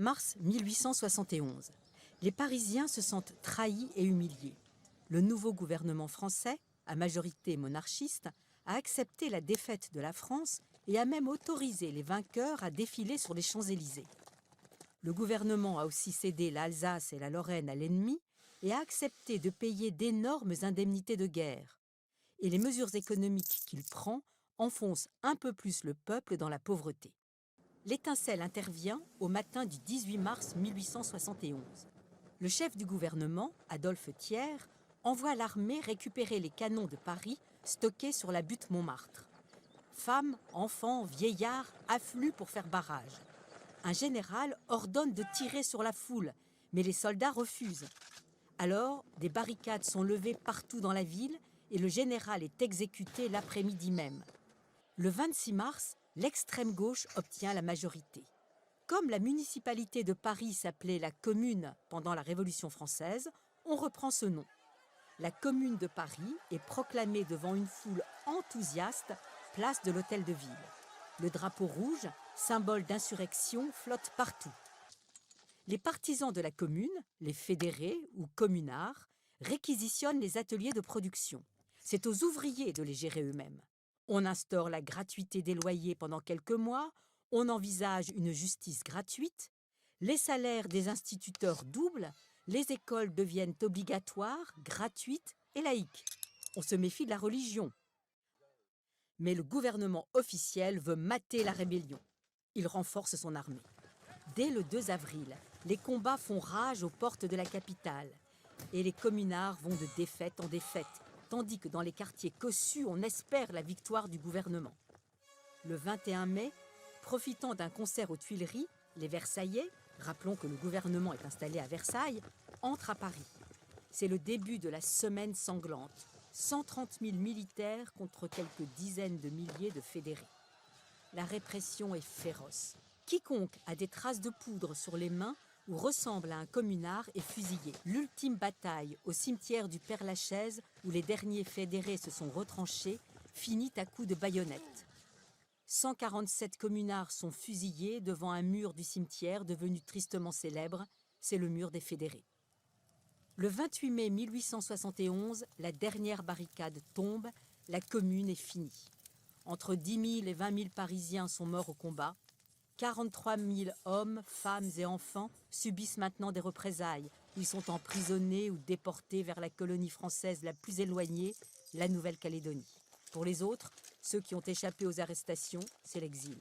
Mars 1871. Les Parisiens se sentent trahis et humiliés. Le nouveau gouvernement français, à majorité monarchiste, a accepté la défaite de la France et a même autorisé les vainqueurs à défiler sur les Champs-Élysées. Le gouvernement a aussi cédé l'Alsace et la Lorraine à l'ennemi et a accepté de payer d'énormes indemnités de guerre. Et les mesures économiques qu'il prend enfoncent un peu plus le peuple dans la pauvreté. L'étincelle intervient au matin du 18 mars 1871. Le chef du gouvernement, Adolphe Thiers, envoie l'armée récupérer les canons de Paris stockés sur la butte Montmartre. Femmes, enfants, vieillards affluent pour faire barrage. Un général ordonne de tirer sur la foule, mais les soldats refusent. Alors, des barricades sont levées partout dans la ville et le général est exécuté l'après-midi même. Le 26 mars, l'extrême gauche obtient la majorité. Comme la municipalité de Paris s'appelait la Commune pendant la Révolution française, on reprend ce nom. La Commune de Paris est proclamée devant une foule enthousiaste, place de l'Hôtel de Ville. Le drapeau rouge, symbole d'insurrection, flotte partout. Les partisans de la Commune, les fédérés ou communards, réquisitionnent les ateliers de production. C'est aux ouvriers de les gérer eux-mêmes. On instaure la gratuité des loyers pendant quelques mois, on envisage une justice gratuite, les salaires des instituteurs doublent, les écoles deviennent obligatoires, gratuites et laïques. On se méfie de la religion. Mais le gouvernement officiel veut mater la rébellion. Il renforce son armée. Dès le 2 avril, les combats font rage aux portes de la capitale et les communards vont de défaite en défaite, tandis que dans les quartiers cossus, on espère la victoire du gouvernement. Le 21 mai, profitant d'un concert aux Tuileries, les Versaillais, rappelons que le gouvernement est installé à Versailles, entrent à Paris. C'est le début de la semaine sanglante. 130 000 militaires contre quelques dizaines de milliers de fédérés. La répression est féroce. Quiconque a des traces de poudre sur les mains ou ressemble à un communard est fusillé. L'ultime bataille au cimetière du Père-Lachaise, où les derniers fédérés se sont retranchés, finit à coups de baïonnette. 147 communards sont fusillés devant un mur du cimetière devenu tristement célèbre, c'est le mur des fédérés. Le 28 mai 1871, la dernière barricade tombe, la commune est finie. Entre 10 000 et 20 000 Parisiens sont morts au combat. 43 000 hommes, femmes et enfants subissent maintenant des représailles. Ils sont emprisonnés ou déportés vers la colonie française la plus éloignée, la Nouvelle-Calédonie. Pour les autres, ceux qui ont échappé aux arrestations, c'est l'exil.